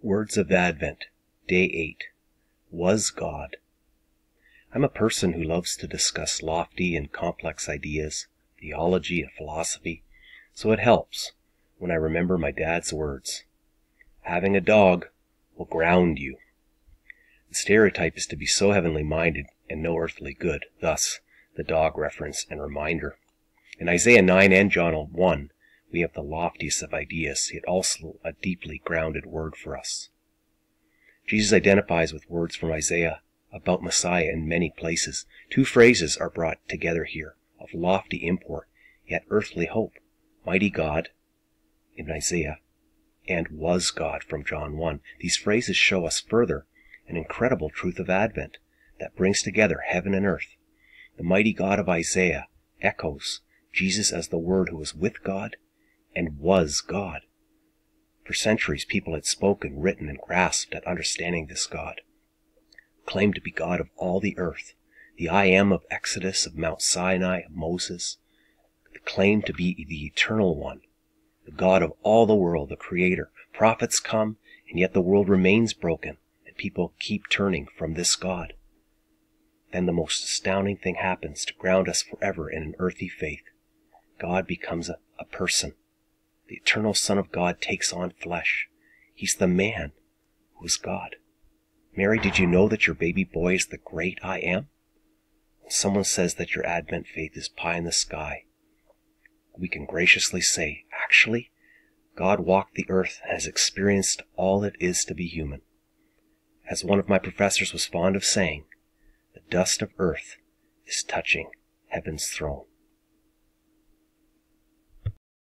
Words of Advent, Day 8. Was God. I'm a person who loves to discuss lofty and complex ideas, theology and philosophy, so it helps when I remember my dad's words. Having a dog will ground you. The stereotype is to be so heavenly minded and no earthly good, thus the dog reference and reminder. In Isaiah 9 and John 1, we have the loftiest of ideas, yet also a deeply grounded word for us. Jesus identifies with words from Isaiah about Messiah in many places. Two phrases are brought together here, of lofty import, yet earthly hope. Mighty God, in Isaiah, and was God from John 1. These phrases show us further an incredible truth of Advent that brings together heaven and earth. The mighty God of Isaiah echoes Jesus as the Word who was with God and was God. For centuries, people had spoken, written, and grasped at understanding this God, claimed to be God of all the earth, the I Am of Exodus, of Mount Sinai, of Moses, the claim to be the Eternal One, the God of all the world, the Creator. Prophets come, and yet the world remains broken, and people keep turning from this God. Then the most astounding thing happens to ground us forever in an earthy faith. God becomes a person. The eternal Son of God takes on flesh. He's the man who is God. Mary, did you know that your baby boy is the great I Am? When someone says that your Advent faith is pie in the sky, we can graciously say, actually, God walked the earth and has experienced all it is to be human. As one of my professors was fond of saying, the dust of earth is touching heaven's throne.